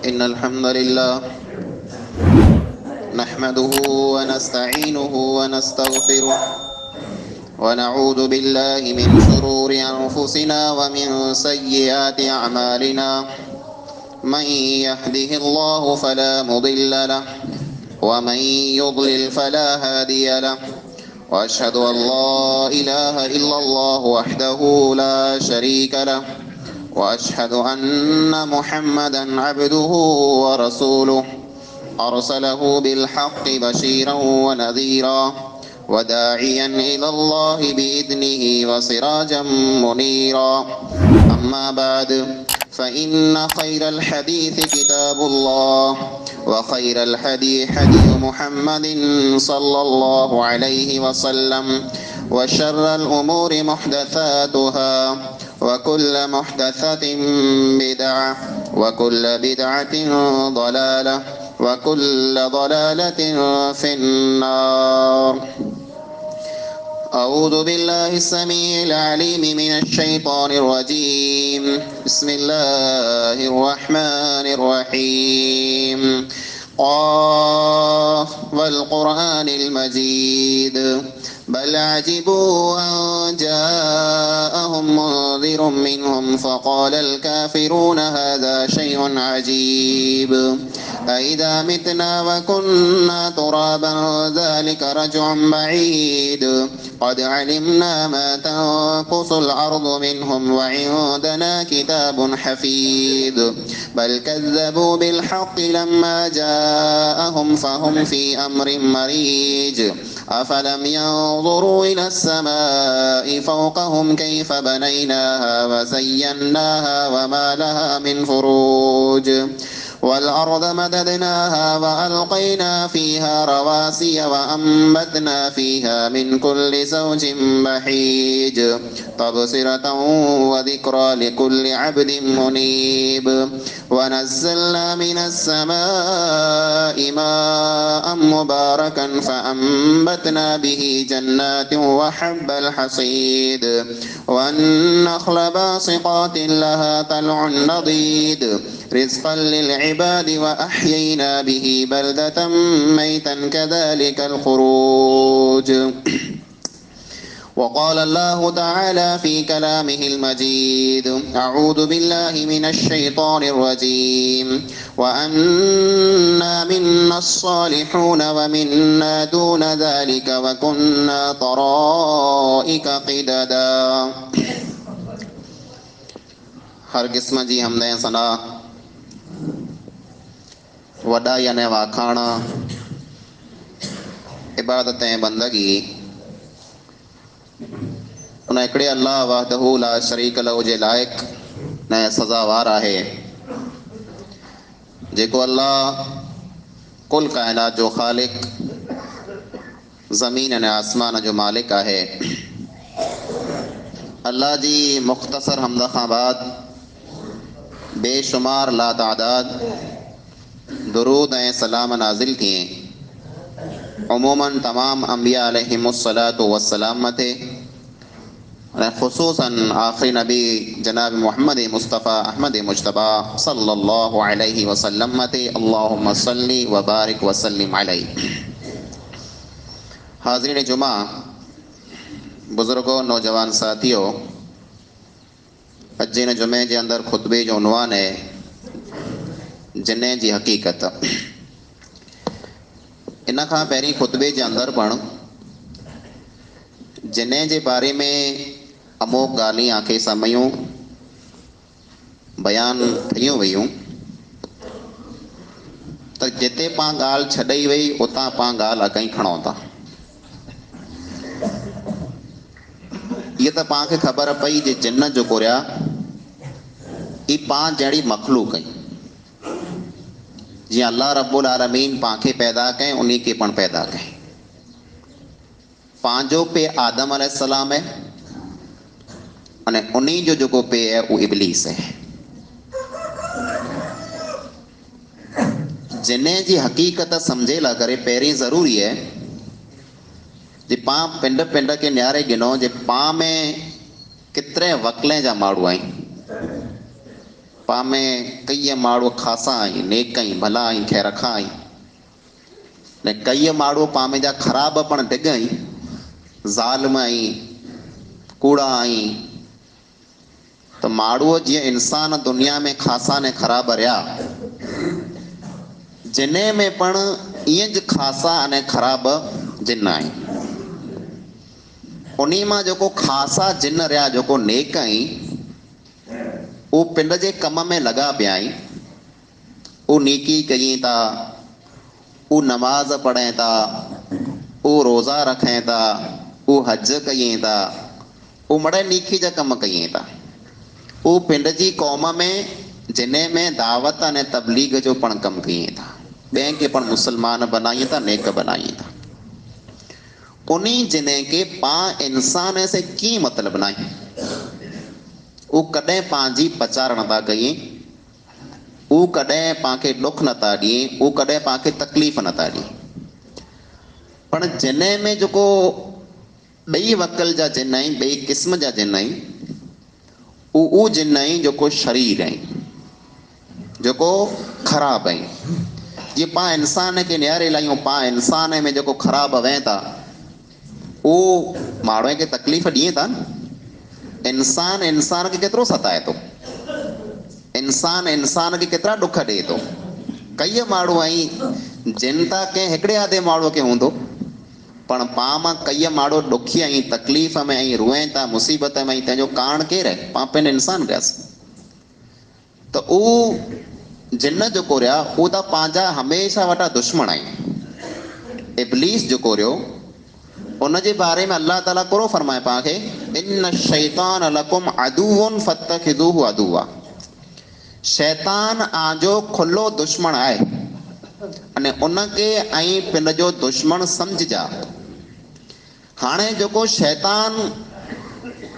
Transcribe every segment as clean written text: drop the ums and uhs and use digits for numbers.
إن الحمد لله نحمده ونستعينه ونستغفره ونعوذ بالله من شرور أنفسنا ومن سيئات أعمالنا. من يهده الله فلا مضل له ومن يضلل فلا هادي له. وأشهد أن لا إله إلا الله وحده لا شريك له. وأشهد أن محمدا عبده ورسوله أرسله بالحق بشيرا ونذيرا وداعيا إلى الله بإذنه وسراجا منيرا. أما بعد فإن خير الحديث كتاب الله وخير الهدي هدي محمد صلى الله عليه وسلم وشر الأمور محدثاتها وكل محدثة بدعة وكل بدعة ضلالة وكل ضلالة في النار. أعوذ بالله السميع العليم من الشيطان الرجيم. بسم الله الرحمن الرحيم. قاف والقرآن المجيد بل عجبوا أن جاءهم منذر منهم فقال الكافرون هذا شيء عجيب أإذا متنا وكنا ترابا ذلك رجع بعيد قد علمنا ما تنقص الأرض منهم وعندنا كتاب حفيظ بل كذبوا بالحق لما جاءهم فهم في أمر مريج أفلم ينظروا إلى السماء فوقهم كيف بنيناها وزيناها وما لها من فروج والأرض مددناها وألقينا فيها رواسي وأنبتنا فيها من كل زوج بهيج تبصرة وذكرى لكل عبد منيب. ونزلنا من السماء ماء مباركا فأنبتنا به جنات وحب الحصيد والنخل باسقات لها طلع نضيد رزقا للعباد وأحيينا به بلدة ميتا كذلك الخروج. وقال الله تعالى في كلامه المجيد أعوذ بالله من الشيطان الرجيم وأنا منا الصالحون ومنا دون ذلك وكنا طرائق قددا. हर किस्म जी हमदे सना वॾा याने वाखाण इबादतें बंदगी उन हिकिड़े अल्लाह वहदहू ला शरीक लहू जे लाइक़ न सज़ावार आहे जेको अल्लाह कुल काइनात जो ख़ालिक ज़मीन ऐं आसमान जो मालिक आहे। अल्लाह जी मुख़्तसर हमद खां बाद बेशुमार लातादाद दुरूद ऐं सलाम नाज़िल थिए उमूमन तमाम अंबिया अलैहिमुस्सलातु वस्सलाम मथे ऐं ख़ुसूसन आख़िरी नबी जनाब मोहम्मद मुस्तफ़ा अहमद मुजतबा सल्लल्लाहु अलैहि वसल्लम मथे अल्लाहुम्मा सल्ली व बारिक व सल्लिम अलैहि। हाज़रीन जुमा, बुज़ुर्गों, नौजवान साथियों, अॼु हिन जुमे जे अंदरि ख़ुतबे जो उनवान है जिने जी हक़ीक़त। इन खां पहिरीं ख़ुतबे जे अंदरि पिणु जिने जे बारे में अमोक ॻाल्हियूं आंखे साम्हूं बयान थियूं वयूं त जिते पाण ॻाल्हि छॾई वई उतां पाण ॻाल्हि अॻई खणूं था। ये तो पाण खे ख़बर पई जे जिन जो कुरिया ई पाण जहिड़ी मखलूक कई जीअं अल्लाह रब्बुल आलमीन पाण खे पैदा कयईं उन खे पण पैदा कयईं। पंहिंजो पे आदम अलैहिस्सलाम है अने उन जो जेको पे है वो इब्लीस है। जिने जी हक़ीक़त सम्झे ला करे पहिरीं ज़रूरी है जे पाण पिंड पिंड के न्यारे गिनो जे पाण में केतिरे वकले जा माण्हू आहिनि पामे कई माण्हू खासा आई नेक आई भला आई खैरखा आई ने कई माण्हू पामे जा ख़राब पण डिग आई ज़ालिम आई कूड़ा आई तो माण्हू जीअं इंसान दुनिया में खासा ने ख़राब रहा जिन्हें में पण ईअं ज खासा अने ख़राब जिन आई उन्ही मां जेको खासा जिन रहा जेको नेक आई वो पिंड जे कम में लगा पिया आई वो नेकी कई था वो नमाज पढ़ें था वो रोज़ा रखें था वो हज कई था वो मड़े नेकी जा कम कई था वो पिंड जी कौम में जिन्हें में दावत अने तबलीग जो पण कम कई था ॿिए खे पण मुसलमान बनाई था नेक बनाई था उन्हीं जिन्हें के पा इंसान से की मतलब नहीं वो कदें पांजी पचार नथा कई वो कदें पाके दुख नथा ॾिए वो कदें पाके तकलीफ़ नथा ॾिए पण जिन्हें में जो ॿई वकल जा जिन आई ॿई क़िस्म जा जिन आई वो जिन आई जो शरीर आई जो ख़राब आई ये पा इंसान के नियारे लायूं पा इंसान में जो ख़राब वें था वो माण्हू के तकलीफ़ ॾिए था इंसान इंसान के केतिरो सताए थो इंसान इंसान के केतिरा दुख ॾिए थो कई माण्हू आई जिन था कंहिं हिकिड़े आधे माण्हूअ खे हूंदो पण पा मां कई माण्हू दुखी आई तकलीफ़ में आई रोएं था मुसीबत में आई तंहिंजो कारण केरु आहे पा पंहिंजो इंसान कयासीं त उहो जिन जेको रहिया उहो त पंहिंजा हमेशह वटा दुश्मन आई इब्लीस जेको रहियो उन जे बारे में अल्लाह ताला कहिड़ो फरमाए पाण खे इन शैतान लकुम अदुवन फत्तखिज़ूहु अदुवा शैतान आजो खुलो दुश्मन आहे अने उनके ऐं पिंड जो दुश्मन समझजा हाणे जेको शैतान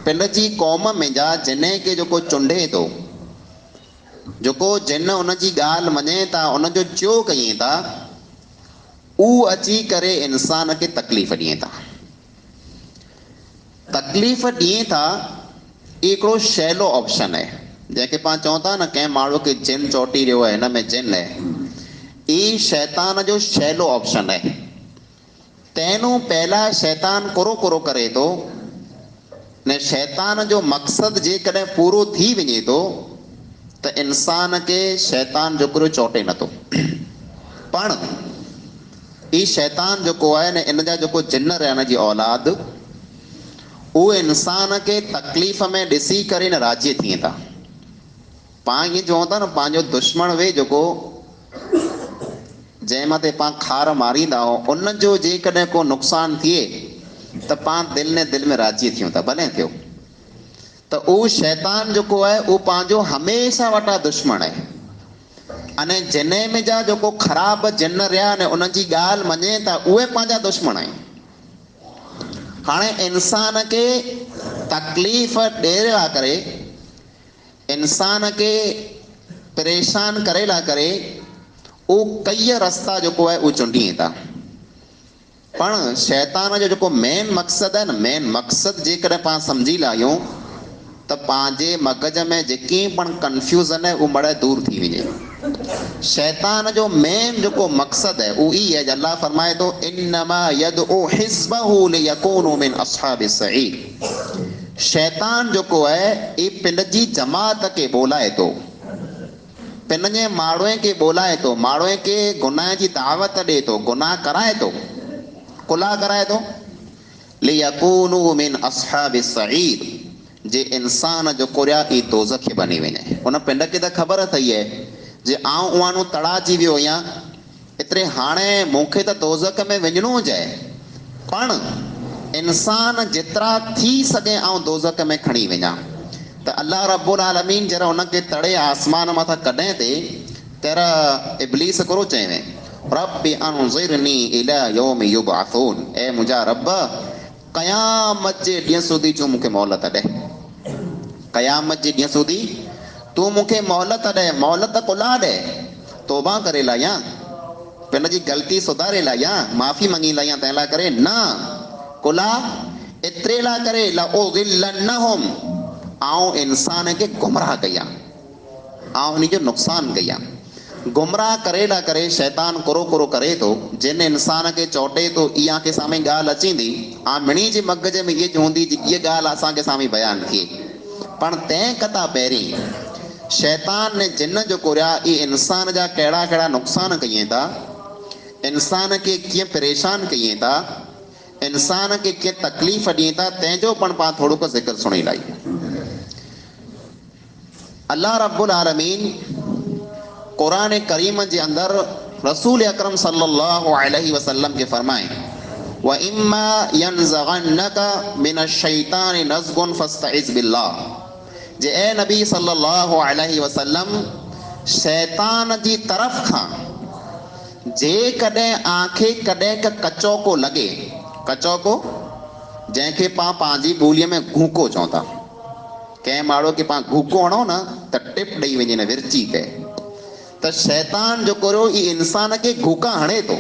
पिंड जी कौम में जा जिन्हें के जेको चुंडे थो जेको जिन उन जी ॻाल्हि मञे था उन जो चयो कई था ऊ अची करे इंसान के तकलीफ़ ॾिए था तकलीफ़ ॾिए था हिकिड़ो शैलो ऑप्शन है जैसे पाण चऊं था न कंहिं माण्हू के जिन चोटी रहियो आहे हिन में जिन है ई शैतान जो शैलो ऑप्शन है तैनू पहला शैतान कोरो कोरो करे थो ने शैतान जो मक़सद जेकॾहिं पूरो थी वञे थो त इंसान के शैतान जो चोटे नथो पण ई शैतान जो है न इन जा जो जिन रहन जी औलाद वो इंसान के तकलीफ़ में ॾिसी करे न राज़ी थिए था पाण ईअं चऊं था न पंहिंजो दुश्मन वे जेको जंहिं मथे पाण खार मारींदा आहियूं उन जो जेकॾहिं को नुक़सानु थिए त पाण दिलि ने दिलि में राज़ी थियूं था भले थियो त उहो शैतान जेको आहे उहो पंहिंजो हमेशह वटा दुश्मन आहे अने जिन्हें में जा जो ख़राब जिन रहा ने उन जी ॻाल्हि मञे था उहे पंहिंजा दुश्मन आहिनि हाणे इंसान के तकलीफ़ ॾियण लाइ करे इंसान के परेशान करे लाइ करे वो कई रास्ता जो है वो चूंडिए था पण शैतान जो जो मेन मकसद है न मेन मकसद जेकॾहिं पाण सम्झी लाहियूं त पंहिंजे मगज में जेकी पण कंफ्यूजन है वो मड़े दूर थी वञे शैतान जो मेन जो मकसद है वो ई है अल्लाह फरमाए तो इन्नमा यदउ हिज़्बहु लियकूनु मिन अस्हाबिस सईर शैतान जो है ये पिंड जी जमात के बोलाए तो पिंड जे माण्हूअ के बोलाए तो माण्हूअ के गुनाह जी दावत दे तो गुनाह कराए तो कुला कराए तो लियकूनु मिन अस्हाबिस सईर जे इंसान जो कोरिया ई दोज़ख बनी वञे उन पिंड के त ख़बर अथई है जे आऊं उहानो तड़ाजी वियो आहियां एतिरे हाणे मूंखे त दोज़ख में वञिणो हुजे पण इंसान जेतिरा थी सघे आऊं दोज़ख में खणी वञा त अल्लाह रब्बुल आलमीन जरा उनखे तड़े आसमान मथां कॾहिं ते तेरा इब्लीस करो चवे रब्बि अनज़िरनी इला यौमि युबअसून ए मुंहिंजा रब क़यामत जे ॾींहं सुधी तूं मूंखे मोहलत ॾे क़यामत जे ॾींहं सुधी तू मूंखे मोहलत ॾे मोहलत कुला ॾे तौबा करे लाहियां पिन जी ग़लती सुधारे लाहियां माफ़ी मंगी लाहियां तंहिं लाइ करे न कुला एतिरे लाइ करे लउज़िल्लनहुम आऊं इंसान के गुमराह कयां ऐं उन जो नुक़सानु कई आहे। गुमराह करे न करे शैतान कुरो कुरो करे थो, जिन इंसान खे चोटे थो इहा आंखे साम्हूं ॻाल्हि अचींदी ऐं मिणी जे मग़ज़ में इहा हूंदी इहा ॻाल्हि असांखे साम्हूं बयानु थिए। पण तंहिं कथा पहिरीं शैतान ने जिन जो कुरिया इहे इंसान जा कहिड़ा कहिड़ा नुक़सान कयईं था, इंसान खे कीअं परेशान कयईं था, इंसान खे कीअं तकलीफ़ ॾियनि था, तंहिंजो पण पाण थोरो को ज़िक्र सुणी लाई। अल्लाह रब्बुल आलमीन क़ुरान करीम जे अंदरि रसूल अकरम सल्लल्लाहु अलैहि वसल्लम खे फरमाए व इम्मा यनज़गन्नका मिनश शैतानि नज़गुन फस्तइज़ बिल्लाह, जे ए नबी सल्लल्लाहु अलैहि वसल्लम शैतान जी तरफ़ खां जेकॾहिं आंखे कॾहिं कचो को लॻे, कचो को जंहिंखे पाण पंहिंजी ॿोलीअ में घूको चऊं था, कंहिं माण्हू खे पाण घूको हणो न त टिप ॾेई वञे न विरची कए, त शैतान जो कुरो ई इंसान खे घूका हणे थो।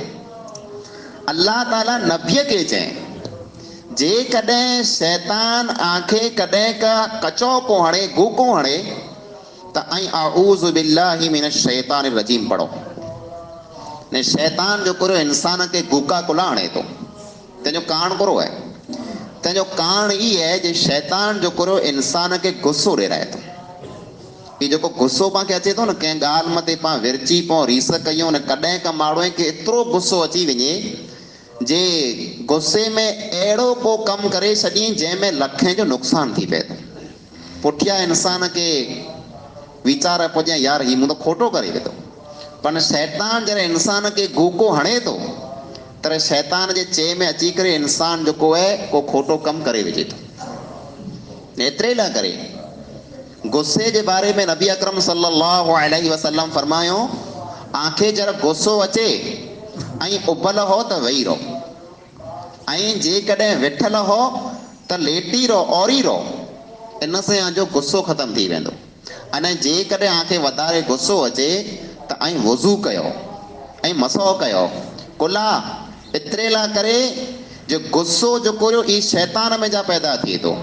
अल्लाह ताला नबीअ खे चई जेकॾहिं शैतान आंखे कॾहिं का कचो को हणे, घूको हणे त ऐं आऊज़ु बिल्लाहि मिनश शैतानिर रजीम पढ़ो। ने शैतान जो कुरो इंसान खे घूका कुला हणे थो, तंहिंजो कारण कुरो आहे। तंहिंजो कारण ई आहे जे शैतान जो कुरो इंसान खे गुस्सो ॾिराए थो। ही जेको गुस्सो पाण खे अचे थो न, कंहिं ॻाल्हि मथे पाण विरची पऊं रीस कयूं न, कॾहिं का माण्हूअ खे एतिरो गुस्सो अची वञे जे गुस्से में अहिड़ो को कमु करे छॾियईं जंहिंमें लखें जो नुक़सानु थी पए थो। पुठियां इंसान खे वीचार पुॼे यार हीउ मूं त खोटो करे वेठो, पर शैतान जॾहिं इंसान खे घूको हणे थो त शैतान जे चए में अची करे इंसान जेको आहे को खोटो कमु करे विझे थो। एतिरे लाइ करे गुस्से जे बारे में नबी अकरम सल्लल्लाहु अलैहि वसल्लम फरमायो आंखे जरा गुस्सो अचे ऐं उबल हो त वेही रहो, ऐं जेकॾहिं वेठल हो त लेटी रहो, औरी रहो, इन सां जो गुस्सो ख़तमु थी वेंदो। अने जेकॾहिं आंखे वधारे गुस्सो अचे त ऐं वज़ू कयो ऐं मसो कयो कुला। एतिरे लाइ करे जो गुस्सो जेको ई शैतान में जा पैदा थिए थो,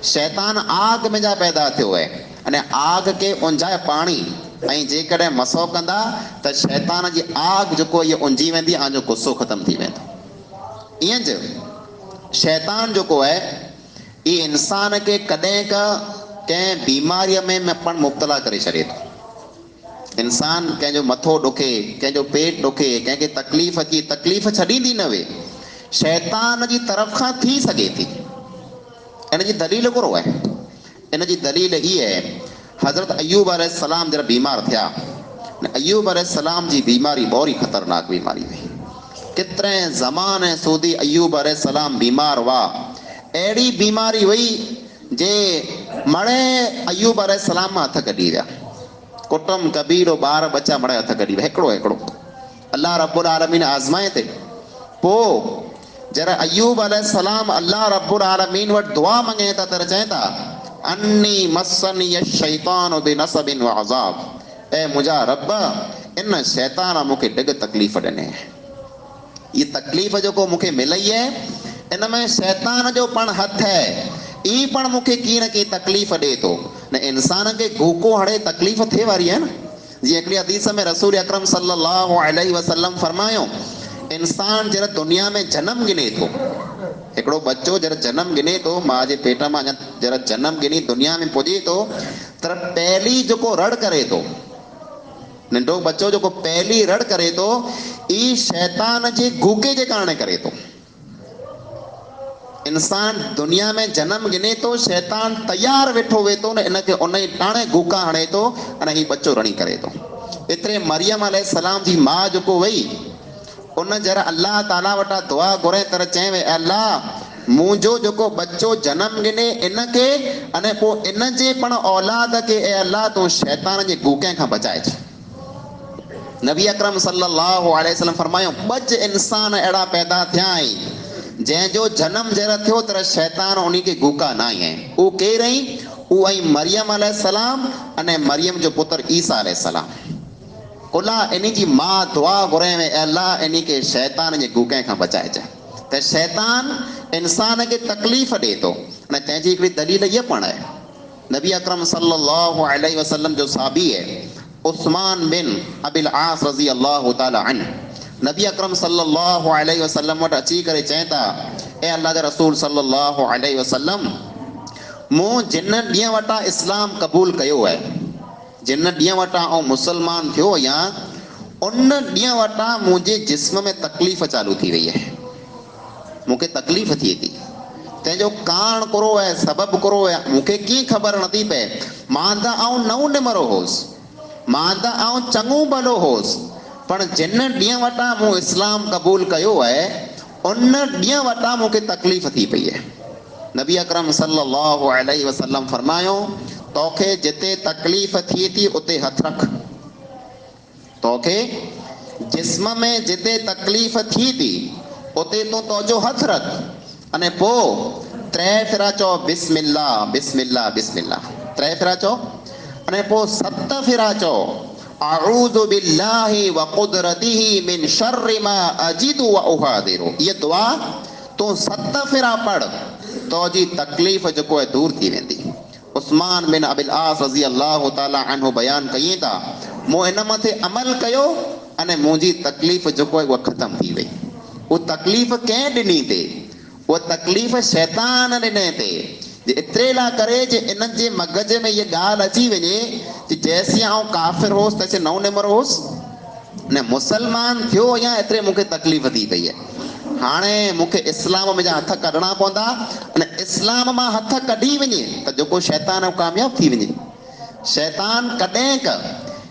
शैतान आग में जा पैदा थियो आहे, अने आग खे उंजाए पाणी ऐं जेकॾहिं मसो कंदा त शैतान जी आग जेको इहो उंजी वेंदी ऐं जो गुस्सो ख़तमु थी वेंदो। ईअं ज शैतान जेको आहे इहो इंसान खे कॾहिं का कंहिं बीमारीअ में पण मुब्तला करे छॾे थो। इंसान कंहिंजो मथो ॾुखे, कंहिंजो पेट ॾुखे, कंहिंखे तकलीफ़ अची, तकलीफ़ छॾींदी न वे, शैतान जी तरफ़ खां थी सघे थी। इन जी दलील कुरो आहे। इन जी दलील इहा आहे, हज़रत अयूब अलैहिस्सलाम जरा बीमार थिया, अयूब अलैहिस्सलाम जी बीमारी ॿोरी ख़तरनाक बीमारी हुई। केतिरे ज़माने सूदी अयूब अलैहिस्सलाम बीमार हुआ। अहिड़ी बीमारी हुई जे मणे अयूब अलैहिस्सलाम मां हथ कढी विया, कुटुंब कबीरो ॿार बच्चा मणे हथ कढी विया, हिकिड़ो हिकिड़ो। अल्लाह रब्बुल आलमीन आज़माए ते पोइ जरा अयूब अलैहिस्सलाम अल्लाह रब्बुल आलमीन वटि दुआ मंगे था त चवनि था अन्नी मस्सनी शैतान बिनसबिन व अज़ाब, ऐं मुंहिंजा रब इन शैतान मूंखे ॾिघ तकलीफ़ ॾिने। ये तकलीफ़ जेको मूंखे मिलई आहे इन में शैतान जो पण हथ आहे, ई पण मूंखे कीअं न कीअं तकलीफ़ ॾिए थो। न इंसान खे घूको हणे तकलीफ़ थिए वारी आहे न। जीअं हिकिड़ी हदीस में रसूल अकरम सल्लल्लाहु अलैहि वसल्लम फरमायो इंसान जरा दुनिया में जन्म गिने थो, हिकिड़ो बच्चो जरा जन्म गिने थो, मां जे पेट मां जरा जन्म गिनी दुनिया में पुॼे थो त पहली जेको रड़ करे थो, नंढो बच्चो जेको पहली रड़ करे थो ई शैतान जे घूके जे कारण करे थो। इंसान दुनिया में जन्म गिने थो, शैतान तैयार वेठो वेठो न इनखे उन ई टाणे घूका हणे थो अने हीउ बच्चो रणी करे थो। एतिरे मरियम अलैहिस्सलाम जी माउ जेको वई उन जरा अल्लाह ताला वटां दुआ घुरे तर चए वे अल्लाह मुंहिंजो जेको बच्चो जन्म गिने इनखे अने पोइ इन जे पण औलाद खे ए अल्लाह तूं शैतान जे घूके खां बचाए छॾ। नबी अकरम सल्लल्लाहु अलैहि वसल्लम फरमायो ॿ इंसान अहिड़ा पैदा थिया आहिनि जंहिंजो जन्म जरा थियो त शैतान उन खे घूका न आई। उहो केरु आई? उहो आई मरियम अलैहिस्सलाम अने मरियम जो पुत्र ईसा अलैहिस्सलाम। कुला इन जी मां दुआ घुरे में अल्लाह इन खे शैतान जे घूके खां बचाइजांइ। त शैतान इंसान खे तकलीफ़ ॾिए थो। अने तंहिंजी हिकिड़ी दलील इहा पण आहे, नबी अकरम सल्लल्लाहु अलैहि वसल्लम जो साहबी आहे उस्मान बिन अबिल आस रज़ी अल्लाह ताला अन्हु नबी अकरम सल्लल्लाहु अलैहि वसल्लम वटि अची करे चवनि था, ए अल्लाह जा रसूल सल्लल्लाहु अलैहि वसल्लम, मूं जिन ॾींहं वटां इस्लाम क़बूल कयो आहे, जिन ॾींहं वटां ऐं मुसलमान थियो आहियां, उन ॾींहं वटां मुंहिंजे जिस्म में तकलीफ़ चालू थी वई आहे, मूंखे तकलीफ़ थिए थी। तंहिंजो कारण कहिड़ो आहे, सबबु कहिड़ो आहे, मूंखे कीअं ख़बर नथी पए। मां त नओं निमरो होसि, मां त चङो भलो होसि, पर जिन ॾींहं वटां मूं इस्लाम क़बूल कयो आहे, उन ॾींहं वटां मूंखे तकलीफ़ थी पई आहे। नबी अकरम सल्लल्लाहु अलैहि वसल्लम फरमायो, तोखे जिते तकलीफ़ थिए थी उते हथ रख, तोखे जिस्म में जिते तकलीफ़ थी थी उते तूं तुंहिंजो हथ रख, अने पोइ 3 फेरा चओ बिस्मिल्लाह बिस्मिल्लाह बिस्मिल्लाह, 3 फेरा चओ, अने पोइ 7 फेरा चओ अऊज़ु बिल्लाहि व क़ुदरतिही मिन शर्रि मा अजिदु व उहादिरु। ये दुआ तूं 7 फेरा पढ़, तुंहिंजी तकलीफ़ जेको आहे दूर थी वेंदी। उस्मान बिन अबिल आस रज़ी अल्लाह ताला अन्हु बयान कई था, मूं इन मथे अमल कयो अने मुंहिंजी तकलीफ़ जेको आहे उहा ख़तम थी वई। उहा तकलीफ़ कंहिं ॾिनी ते? उहा तकलीफ़ शैतान ॾिने ते। जे एतिरे लाइ करे जे इन्हनि जे मग़ज़ में इहा ॻाल्हि अची वञे कि जैसी आउं काफ़िर होसि तैसे नओं निमर होसि, न मुसलमान थियो आहियां, एतिरे मूंखे तकलीफ़ थी पई आहे, हाणे मूंखे इस्लाम में जा हथ कढणा पवंदा, अने इस्लाम मां हथ कढी वञे त जेको शैतान कामयाबु थी वञे। शैतान कॾहिं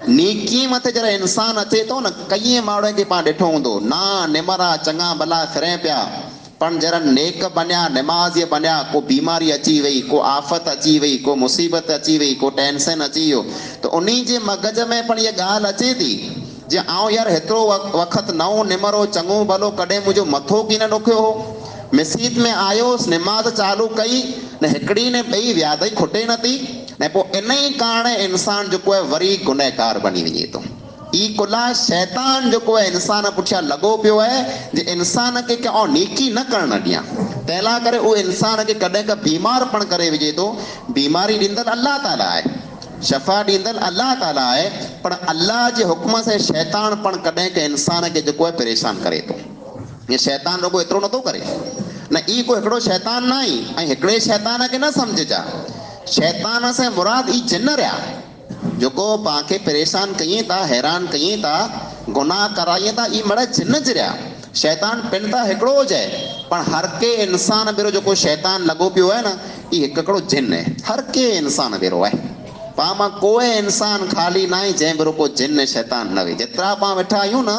नेकी मथे जॾहिं इंसान अचे थो न, कई माण्हुनि खे पाण ॾिठो हूंदो, ना निमरा चङा भला फिरे पिया, पर जरा नेक बनिया, नमाज़ी बनिया, को बीमारी अची वई, को आफ़त अची वई, को मुसीबत अची वई, को टेंशन अची वियो, त उन्ही जे मग़ज़ में पण इहा ॻाल्हि अचे थी जे आउं यार हेतिरो वक़्तु नओं निमरो चङो भलो कॾहिं मुंहिंजो मथो की न ॾुखियो हो, मस्जिद में आयोसि, निमाज़ चालू कई न, हिकिड़ी ने ॿई व्याधि खुटे नथी, ऐं पोइ इन ई कारण इंसान जेको आहे वरी गुनहगार बणी वञे थो। ई कुला शैतान जेको आहे इंसान पुठियां लॻो पियो आहे जे इंसान खे आउं नेकी न करणु ॾियां, तंहिं लाइ करे उहो इंसान खे कॾहिं का बीमार पण करे विझे थो। बीमारी ॾींदड़ अल्लाह ताला आहे, शफ़ा ॾींदड़ अल्लाह ताला आहे, पर अल्लाह जे हुक्म सां शैतान पण कॾहिं के इंसान खे जेको आहे परेशान करे थो। हीअ शैतान रुॻो एतिरो नथो करे, न ई को हिकिड़ो शैतान न आहे, ऐं हिकिड़े शैतान खे न सम्झिजा। शैतान सां मुराद ई जिन रहिया जेको पाण परेशान कयूं था, हैरान कयूं था, गुनाह करायूं था, ई मड़ा जिन जरिया। शैतान पिन त हिकिड़ो हुजे, पर हर के इंसान भेरो जेको शैतान लॻो पियो आहे न, ई हिकिड़ो जिन आहे, हर के इंसान भेरो आहे। पाण मां कोई इंसान ख़ाली न आहे जंहिं भेरो को जिन शैतान न वे। जेतिरा पाण वेठा आहियूं न,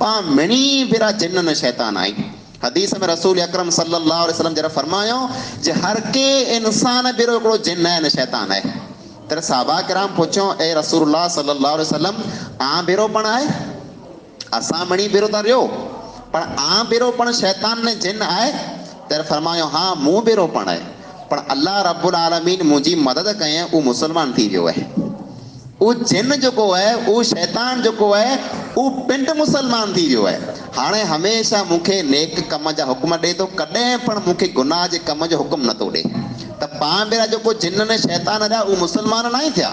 पाण मिणी भेरा जिन न शैतान आहियूं। हदीस में रसूल अकरम सल्लल्लाहु अलैहि वसल्लम जरा फरमायो जे हर के इंसान भेरो हिकिड़ो जिन आहे न शैतान आहे। तर साहबा किराम पुछो, ए रसूलुल्लाह सल्लल्लाहु अलैहि वसल्लम, आ भेरो पण आहे? असां मिणी भेरो था रहियो, पर आ भेरो पण शैतान ने जिन आहे? तर फरमायो, हाँ मूं भेरो पण आहे, पर अल्लाह रब्बुल आलमीन मुंहिंजी मदद कयईं, उहो मुसलमान थी वियो आहे। उहो जिन जेको आहे, उहो शैतान जेको आहे, उहो पिंड मुसलमान थी वियो आहे। हाणे हमेशह मूंखे नेक कम जा हुक्म ॾे थो, कॾहिं पण मूंखे गुनाह जे कम जो हुक्म नथो ॾे। त पाण भेरा जेको जिन ने शैतान जा, उहे मुसलमान न थिया।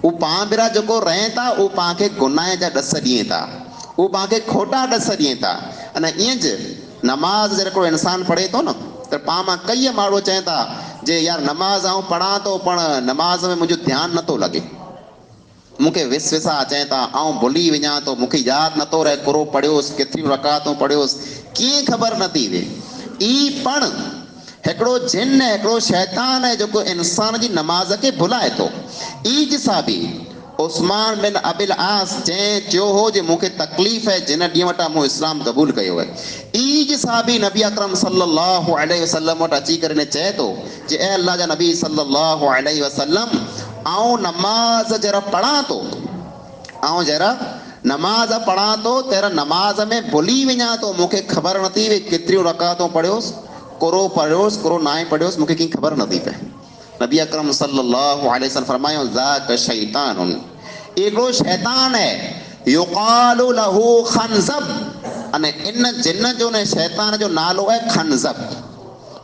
उहे पाण भेरा जेको रहनि था, उहे पाण खे गुनाह जा ॾस ॾियनि था, उहे पाण खे खोटा ॾस ॾियनि था। अने ईअं ज नमाज़ जॾहिं हिकिड़ो इंसानु पढ़े थो न, त पाण मां कई माण्हू चवनि था जे यार नमाज़ आउं पढ़ां थो, पण नमाज़ में मुंहिंजो ध्यानु नथो लॻे, मूंखे विसविसा अचनि था, आउं भुली वञा थो, मूंखे यादि नथो रहे कहिड़ो पढ़ियोसि, केतिरियूं रकातूं पढ़ियोसि, कीअं ख़बर नथी वे। ई पण हिकिड़ो जिन आहे, हिकिड़ो शैतान आहे जेको इंसान जी नमाज़ खे भुलाए थो। ईज साबी उस्मान बिन अबिल आस जंहिं चयो हो जे मूंखे तकलीफ़ आहे जिन ॾींहं वटां मूं इस्लाम क़बूल कयो आहे, ईज साबी नबी अकरम सल्लल्लाहु अलैहि वसल्लम वटि अची करे चए थो जे ए अल्लाह जा नबी सल्लल्लाहु अलैहि वसल्लम, आउं नमाज़ जरा पढ़ां थो, आउं जरा नमाज़ पढ़ां थो, तेरा नमाज़ में भुली वञा थो, मूंखे ख़बर नथी वे केतिरियूं रकातूं पढ़ियोसि, कोरो पढ़ियोसि, कोरो नाहे पढ़ियोसि, मूंखे कीअं ख़बर नथी पए। नबी अकरम सल्लल्लाहु अलैहि वसल्लम फरमायो, ज़ाक शैतानुन, हिकिड़ो शैतान है, युक़ालु लहू खनज़ब, अने इन जिन जो न शैतान जो नालो आहे खनज़ब।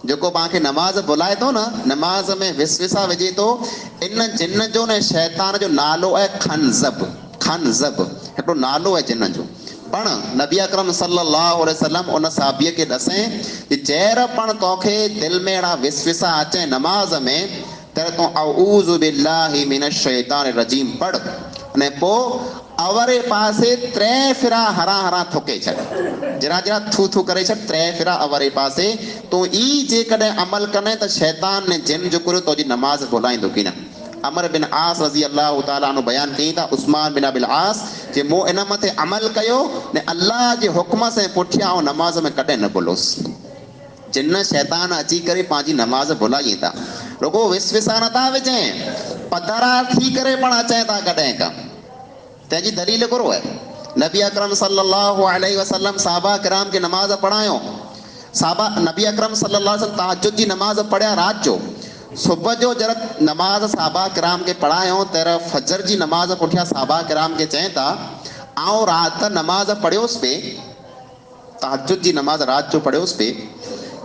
जेको पाण खे नमाज़ भुलाए थो न, नमाज़ में विसविसा विझे थो, इन जिन जो न शैतान जो नालो आहे खनज़ब। खनज़ब हिकिड़ो नालो आहे जिन जो। पण नबी अकरम सल्लल्लाहु अलैहि वसल्लम उन साहबीअ खे ॾसें कि चेर पण तोखे दिलि में अहिड़ा विसविसा अचे नमाज़ में त तूं अऊज़ु बिल्लाहि मिनश शैतानिर रजीम पढ़ अने पोइ अवरे पासे 3 फिरा हरा हरा थुके छॾ, जरा जरा थू थू करे छॾ 3 फिरा अवरे पासे। तूं ई जेकॾहिं अमल कने त शैतान ने जिन जो कुरो तुंहिंजी नमाज़ भुलाईंदो की न। अमर बिन आस रज़ी अल्लाह ताला अन्हु बयान कई था उस्मान बिन अबिल आस जे मूं इन मथे अमल कयो ने अल्लाह जे हुक्म से पुठियां ऐं नमाज़ में कॾहिं न भुलोसि। जिन शैतान अची करे पंहिंजी नमाज़ भुलाइनि था, रुगो विसविसा नथा विझनि, पधरा थी करे पण अचनि था कॾहिं का। तंहिंजी दलील करो आहे नबी अकरम सल्लल्लाहु अलैहि वसल्लम साहबा किराम खे नमाज़ पढ़ायो। साहबा नबी अकरम सल्लल्लाहु अलैहि वसल्लम तहज्जुद जी नमाज़ पढ़िया राति जो। सुबुह जो जरा नमाज़ साहबा किराम खे पढ़ायो तर फजर जी नमाज़ पुठियां साहबा किराम खे चवनि था आउं राति नमाज़ पढ़ियोसि पे, तहज्जुद जी नमाज़ राति जो पढ़ियोसि पे,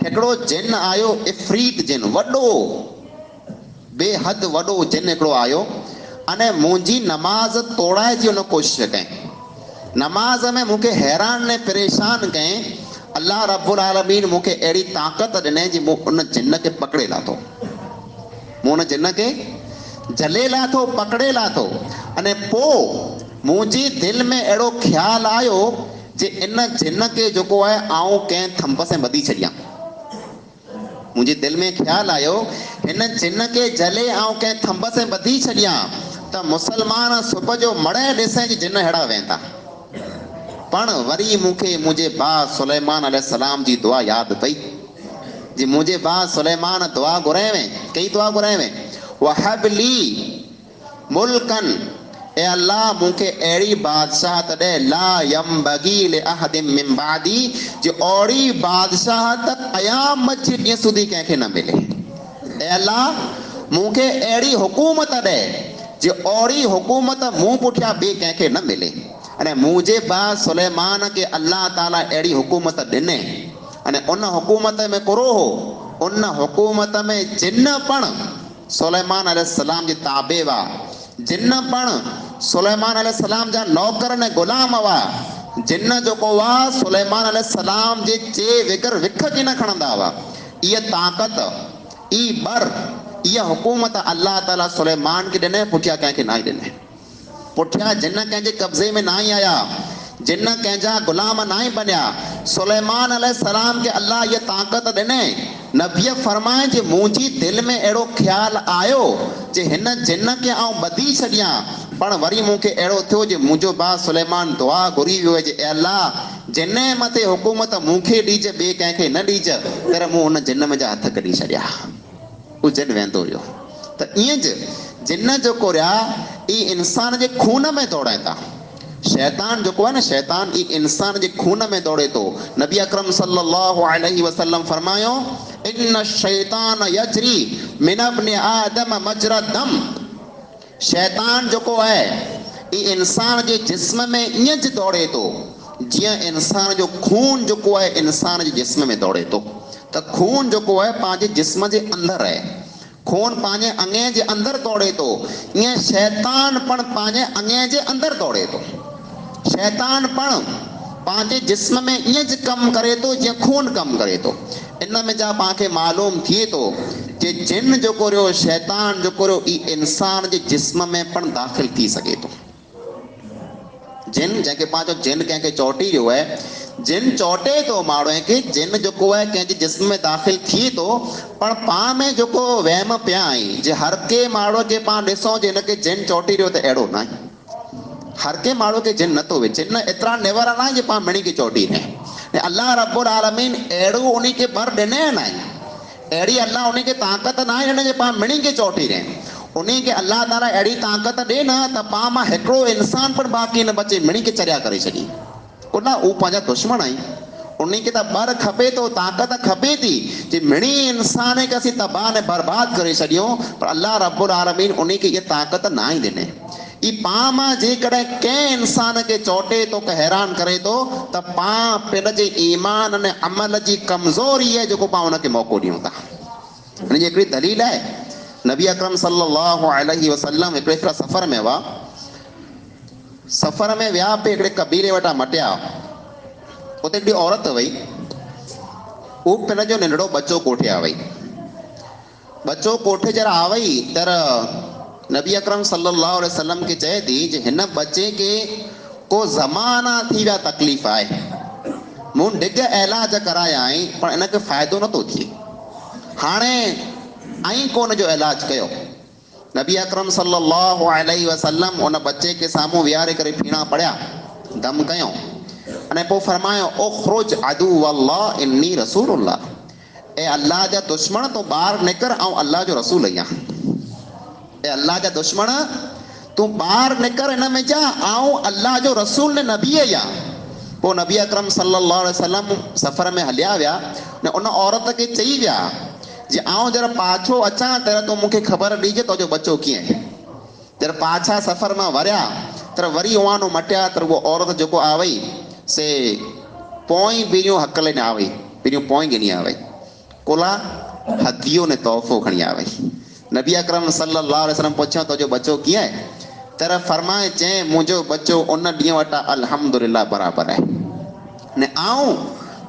हिकिड़ो जिन आयो इफ़रीत जिन, वॾो बेहद वॾो जिन हिकिड़ो आयो अने मुंहिंजी नमाज़ तोड़ाए जी उन कोशिशि कयईं। नमाज़ में मूंखे हैरान ने परेशान कयईं। अल्लाह रब्बुल आलमीन मूंखे अहिड़ी ताक़त ॾिनई जी मूं उन जिन खे पकड़े लाथो, मूं उन जिन खे जले लाथो, पकड़े लाथो। अने पोइ मुंहिंजी दिलि में अहिड़ो ख़्यालु आयो जे इन जिन खे जेको आहे आउं कंहिं थंब से ॿधी छॾियां। मुंहिंजी दिलि में ख़्यालु आयो हिन जिन खे जले आउं कंहिं थंब से ॿधी छॾियां त मुसलमान सुबुह जो मड़े ॾिसे जी जिन अहिड़ा वेंदा। पण वरी मूंखे मुंहिंजे भाउ सुलेमान अलैहिस्सलाम जी दुआ यादि पई जी मुंहिंजे भाउ सुलेमान दुआ घुराएं, कई दुआ घुराएं, वहबली मुल्कन, ए अल्लाह मूंखे अहिड़ी बादशाहत ॾे ला यंबगी लिअहदिन मिन बादी जो ओड़ी बादशाहत क़यामत जे ॾींहं सुधी कंहिंखे न मिले। ए अल्लाह मूंखे अहिड़ी हुकूमत ॾे जो ओड़ी हुकूमत मूं पुठियां ॿिए कंहिंखे न मिले। अने मुंहिंजे भाउ सुलेमान खे अल्लाह ताला अहिड़ी हुकूमत ॾिने अने उन हुकूमत में कुरो हो, उन हुकूमत में जिन पण सुलेमान अलैहिस्सलाम जे ताबे हुआ, जिन पण सुलेमान अलैहिस्सलाम जा नौकर ने गुलाम हुआ, जिन जेको हुआ सुलेमान अलैहिस्सलाम जे चे विगर विख जी न खणंदा हुआ। इहा ताक़त, ई बर, इहा हुकूमत अल्लाह ताला सुलेमान खे ॾिने, पुठियां कंहिंखे न ॾिने। पुठियां जिन कंहिंजे कब्ज़े में न ई आया, जिन कंहिंजा गुलाम न ई बनिया। सुलेमान अलैहिस्सलाम खे अल्लाह इहा ताक़त ॾिने। नबीअ फरमाए जे मुंहिंजी दिलि में अहिड़ो ख़्यालु आयो जे हिन जिन खे आउं ॿधी छॾियां, पण वरी मूंखे अहिड़ो थियो जे मुंहिंजो भाउ सुलेमान दुआ घुरी वियो जे ए अल्लाह जिन मथे हुकूमत मूंखे ॾिज, ॿिए कंहिंखे न ॾिज, पर मूं हुन जिन में जा हथ कढी छॾिया। उहो जिन वेंदो हुयो। त ईअं जिन जेको रहिया ई इंसान जे खून में दौड़नि था। शैतान जेको आहे न, शैतान ई इंसान जे खून में दौड़े थो। नबी अकरम सल्लल्लाहु अलैहि वसल्लम फरमायो इन्न शैतान यजरी मिन इब्न आदम मजरा दम। शैतान जेको आहे ई इंसान जे जिस्म में ईअं ज दौड़े थो जीअं इंसान जो खून जेको आहे इंसान जे जिस्म में दौड़े थो। त खून जेको आहे पंहिंजे जिस्म जे अंदरि आहे, खून पंहिंजे अंगे जे अंदरि दौड़े थो, ईअं शैतान पण पंहिंजे अंगे जे अंदरि दौड़े थो। शैतान पण पंहिंजे जिस्म में ईअं ज कमु करे थो जीअं खून कमु करे थो। इन में जा पाणखे मालूम थिए थो कि जिन जेको रहियो, शैतान जेको रहियो, ई इंसान जे जिस्म में पण दाख़िल थी सघे थो। जिन जंहिंखे पंहिंजो जिन कंहिंखे चोटी रहियो आहे, जिन चोटे थो माण्हूअ खे, जिन जेको आहे कंहिंजे जिस्म में दाख़िल थिए थो। पण पाण में जेको वहम पिया आहिनि जे हर के माण्हूअ खे पाण ॾिसूं जे हिनखे जिन चोटी रहियो, त अहिड़ो न आहे। हर के माण्हू खे जिन नथो वे, जिन एतिरा नेवर न आहे जे पाण मिणी खे चोटी ॾे। अल्लाह रब्बुल आलमीन अहिड़ो उन खे बर ॾिने न आहे, अहिड़ी अल्लाह उन खे ताक़त न आहे ॾिने जे पाण मिणी खे चोटी ॾे। उन खे अल्लाह ताला अहिड़ी ताक़त ॾे न त पाण मां हिकिड़ो इंसान पण बाक़ी न बचे, मिणी खे चरिया करे छॾी। उन उहो पंहिंजा दुश्मन आहिनि, उन खे त बर खपे थो, ताक़त खपे थी जे मिणी इंसान खे असीं तबाह ने बर्बाद करे छॾियूं। पर अल्लाह रब्बुल आलमीन उन खे इहा ताक़त न ई ॾिने। ई पाण मां जेकॾहिं कंहिं इंसान खे चोटे थो, हैरान करे थो, त पाण पंहिंजे ईमान अने अमल जी कमज़ोरी आहे जेको पाण उनखे मौक़ो ॾियूं था। हिन जी हिकिड़ी दलील आहे, नबी अकरम सल्लल्लाहु अलैहि वसल्लम हिकिड़े सफ़र में हुआ। सफ़र में विया पे हिकिड़े कबीले वटां मटिया, उते हिकिड़ी औरत वई, हू पिन जो नंढड़ो बच्चो कोठे आ वई। बच्चो कोठे जरा आ वई तर नबी अकरम सल्लल्लाहु अलैहि वसल्लम खे चए थी जे हिन बच्चे खे को ज़माना थी विया तकलीफ़ आहे, मूं डिग इलाज कराया आहीं पर इनखे फ़ाइदो नथो थिए, हाणे आई कोन जो इलाज कयो। नबी अकरम सल्लल्लाहु अलैहि वसल्लम उन बच्चे के साम्हूं विहारे करे फीणा पढ़िया, दम कयो अने पोइ फरमायो उख़्रुज अदुवल्लाह इन्नी रसूलुल्लाह, ए अल्लाह जा दुश्मन तूं ॿाहिरि निकर, ऐं अल्लाह जो रसूल आहियां। ए अल्लाह जा दुश्मन तूं ॿाहिरि निकर, हिन में जा आऊं अल्लाह जो रसूल ने नबी आहियां। पोइ नबी अकरम सल्लल्लाहु अलैहि वसल्लम सफ़र में हलिया विया ने उन औरत खे चई विया जे आऊं जरा पाछो अचां त तूं मूंखे ख़बर ॾिजे तुंहिंजो बच्चो कीअं आहे। जरा पाछा सफ़र मां वरिया तर वरी उहानो मटिया तर उहो औरत जेको आ वई से पोइ बीरियूं हकले न आ वई, बीरियूं पोइ गिनी आ वई, कोला हदियो ने तोहफ़ो खणी आ वई। नबी अकरम सल्लल्लाहु अलैहि वसल्लम पुछियो तुंहिंजो बच्चो कीअं आहे, तर फरमाए चए मुंहिंजो बच्चो उन ॾींहुं वटां अल्हम्दुलिल्लाह बराबरि आहे ने आऊं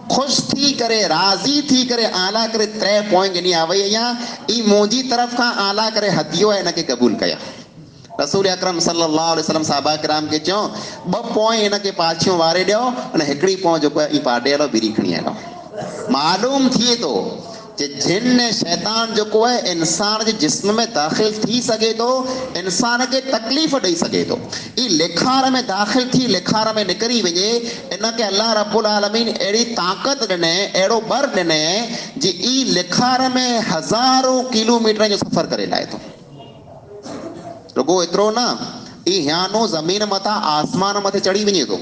ख़ुशि थी करे राज़ी थी करे आला करे 3 पोइ गिनी आ वई आहियां, ई मुंहिंजी तरफ़ खां आला करे हदियो आहे, हिनखे क़बूल कया। रसूल अकरम सल्लल्लाहु अलैहि वसल्लम साहबा किराम खे चयो 2 पोइ हिनखे पाछियूं वारे ॾियो अने हिकिड़ी पोइ जेको आहे ई पाड़े हलो, ॿिरी खणी हलो। मालूम थिए थो जे जिन शैतान जेको आहे इंसान जे जिस्म में दाख़िल थी सघे थो, इंसान खे तकलीफ़ ॾेई सघे थो, ई लिखार में दाख़िल थी लिखार में निकिरी वञे, इनखे अल्लाह रब्बुल आलमीन अहिड़ी ताक़त ॾिने, अहिड़ो बर ॾिने जे ई लिखार में हज़ारों किलोमीटर जो सफ़र करे लाहे थो। रुगो एतिरो न, ई हियानो ज़मीन मथां आसमान मथे चढ़ी वञे थो।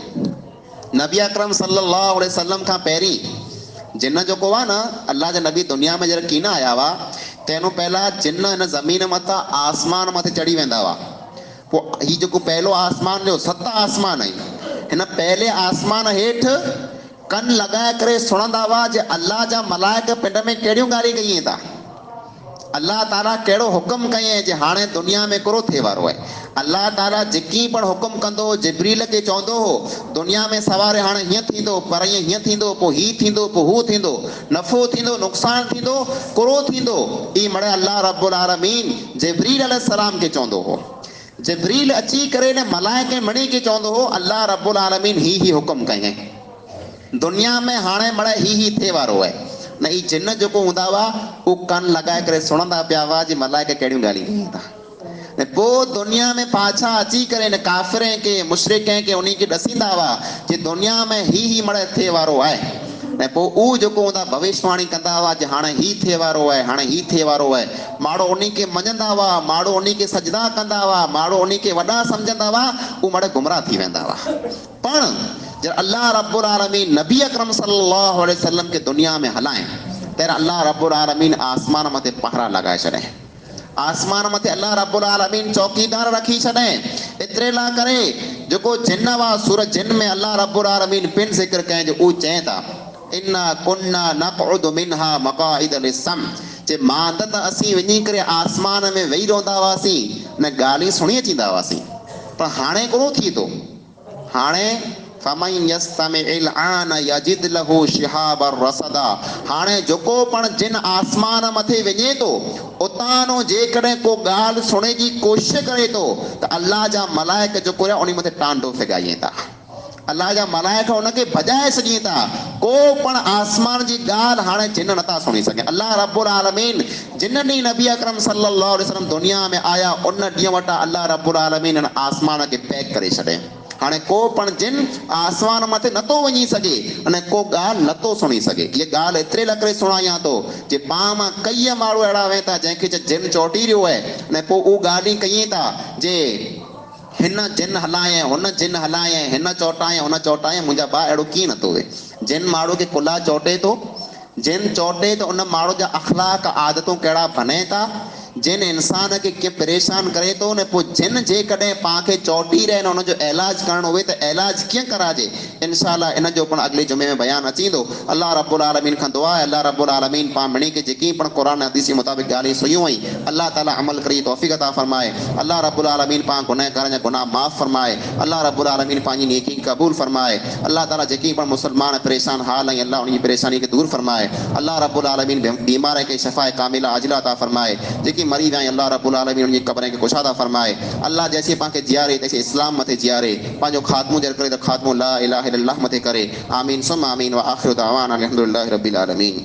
नबी अकरम सल्लल्लाहु अलैहि वसल्लम खां पहिरीं जिन जेको आहे न, अल्लाह जा नबी दुनिया में जॾहिं कीन आया हुआ तंहिंखां पहिला जिन हिन ज़मीन मथां आसमान मथे चढ़ी वेंदा हुआ। पोइ हीउ जेको पहिलो आसमान जो 7 आसमान आहिनि, हिन पहले आसमान हेठि कन लॻाए करे सुणंदा हुआ जे अल्लाह जा मलाइक पिंड में कहिड़ियूं ॻाल्हियूं कयूं था, अल्लाह ताला कहिड़ो हुकुम कयईं जे हाणे दुनिया में कहिड़ो थिए वारो आहे। अल्लाह ताला जेकी पण हुकुम कंदो हो, जिब्रील खे चवंदो हो दुनिया में सवारे हाणे हीअं थींदो, पर हीअं थींदो, पोइ हीअ थींदो, पोइ हू थींदो, नफ़ो थींदो, नुक़सानु थींदो, कहिड़ो थींदो, ई मड़े अल्लाह रब्बुल आलमीन जिब्रील अलैहिस्सलाम खे चवंदो हो। जिब्रील अची करे ने मलाइके मणी खे चवंदो हो अल्लाह रब्बुल आलमीन ही हुकुम कयईं, दुनिया में हाणे मड़े ही थिए वारो आहे न। ई जिन जेको हूंदा हुआ उहो कन लॻाए करे सुणंदा पिया हुआ जे मलाइके कहिड़ियूं ॻाल्हियूं कयूं था। ऐं पोइ दुनिया में पाछा अची करे न काफ़िर खे मुशरिक खे उन खे ॾसींदा हुआ जे दुनिया में ही मड़े थिए वारो आहे। ऐं पोइ उहो जेको हूंदा भविष्यवाणी कंदा हुआ जे हाणे ही थिए वारो आहे, हाणे ही थिए वारो आहे। माण्हू उन खे मञंदा हुआ, माण्हू उन खे सजदा कंदा हुआ, माण्हू उन खे वॾा सम्झंदा हुआ, उहे मड़े गुमराह थी वेंदा हुआ। पण जब अल्लाह रब्बुल आलमीन नबी अकरम सल्लल्लाहु अलैहि वसल्लम के दुनिया में हलाएं तर अल्लाह रब्बुल आलमीन आसमान मथे पहरा लगाए छॾे, आसमान मथे अल्लाह रब्बुल आलमीन चौकीदार रखी छॾे। एतिरे लाइ करे जेको जिन हुआ सूरत जिन में अल्लाह रब्बुल आलमीन पिन ज़िक्र कयईं जो उहे चए था इन्ना कुन्ना नक़उदु मिन्हा मक़ाइद लिस्सम, जे मांद त असीं वञी करे आसमान में वेही रहंदा हुआसीं न ॻाल्हियूं सुणी अचींदा हुआसीं, पर हाणे कोन थिए थो। हाणे फमन यस्तमिल आन यजिद लहू शिहाबर रसदा, हाणे जेको पण जिन आसमान मथे वञे थो उतानो जेकॾहिं को ॻाल्हि सुणे जी कोशिशि करे थो त अल्लाह जा मलाइक जेको आहे उन मथे टांडो फिगाइनि था, अल्लाह जा मलाइक उनखे भॼाए सघनि था। को पण आसमान जी ॻाल्हि हाणे जिन नथा सुणी सघनि। अल्लाह रब्बुल आलमीन जिन ॾींहुं नबी अकरम सल्लल्लाहु अलैहि वसल्लम दुनिया में आया उन ॾींहुं वटां अल्लाह रब्बुल आलमीन आसमान खे पैक करे छॾे। हाणे को पण जिन आसमान मथे नथो वञी सघे अने को ॻाल्हि नथो सुणी सघे। इहा ॻाल्हि एतिरे लाइ करे सुणायां थो जे पाण मां कई माण्हू अहिड़ा वेह था जंहिंखे जिन चोटी रहियो आहे अने पोइ उहे ॻाल्हियूं कयूं था जे हिन जिन हलाए, हुन जिन हलाए, हिन चोटाए, हुन चोटाए। मुंहिंजा भाउ अहिड़ो कीअं नथो थिए। जिन माण्हू खे कुला चोटे थो, जिन चोटे त उन माण्हू जा अख़लाक आदतूं कहिड़ा बने था, जिन इंसान के के परेशान करे तो ने पो जिन जे कदे पाके चौटी रहे न उन जो इलाज करणो होवे त इलाज किए कराजे इंशाअल्लाह इन जो पण अगले जुमे में बयान अचींदो। अल्लाह रब्बुल आलमीन खां दुआ है अल्लाह रब्बुल आलमीन पा मणी के जेकी पण कुरान हदीस मुताबिक गाली सुयूं आई अल्लाह ताला अमल करी तौफीक अता फरमाए। अल्लाह रब्बुल आलमीन पा गुनाहगारन जा गुनाह माफ फरमाए। अल्लाह रब्बुल आलमीन पांजी नेकी कबूल फरमाए। अल्लाह ताला जेकी पण मुसलमान परेशान हाल है अल्लाह उनकी परेशानी के दूर फरमाए। अल्लाह रब्बुल आलमीन बीमार के शफाए कामिला आजिला अता फरमाए। जेकी मरीज हैं अल्लाह रब्बुल आलमीन उनकी कब्रें के कुशादा फरमाए। अल्लाह जैसे पाके जियारे तैसे इस्लाम मथे जियारे पांजो खात्मो जर करे तो खात्मो ला इलाहा इल्लल्लाह मथे करे। आमीन सुम आमीन व आखिरु दावाना अल्हम्दुलिल्लाहि रब्बिल आलमीन।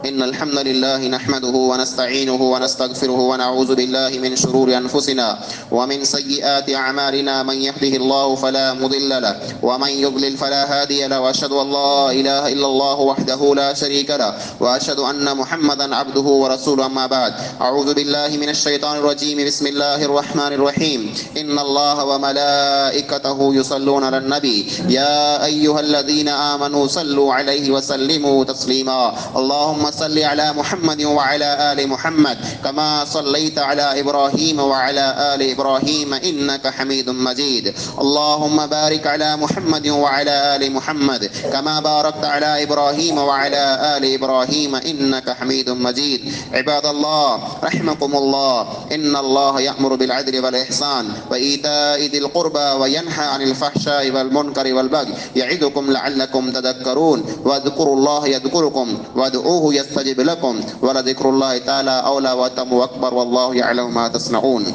إن الحمد لله نحمده ونستعينه ونستغفره ونعوذ بالله من شرور أنفسنا ومن سيئات أعمالنا من يهده الله فلا مضل له ومن يضلل فلا هادي له وأشهد أن لا إله إلا الله وحده لا شريك له وأشهد أن محمدا عبده ورسوله أما بعد أعوذ بالله من الشيطان الرجيم بسم الله الرحمن الرحيم إن الله وملائكته يصلون على النبي يا أيها الذين آمنوا صلوا عليه وسلموا تسليما اللهم صل على محمد وعلى آل محمد كما صليت على إبراهيم وعلى آل إبراهيم إنك حميد مجيد اللهم بارك على محمد وعلى آل محمد كما باركت على إبراهيم وعلى آل إبراهيم إنك حميد مجيد عباد الله رحمكم الله إن الله يأمر بالعدل والإحسان وإيتاء ذي القربى وينهى عن الفحشاء والمنكر والبغي يعظكم لعلكم تذكرون واذكروا الله يذكركم وادعوه يستجب لكم ولذكر الله تعالى أولى وأتم وأكبر والله يعلم ما تصنعون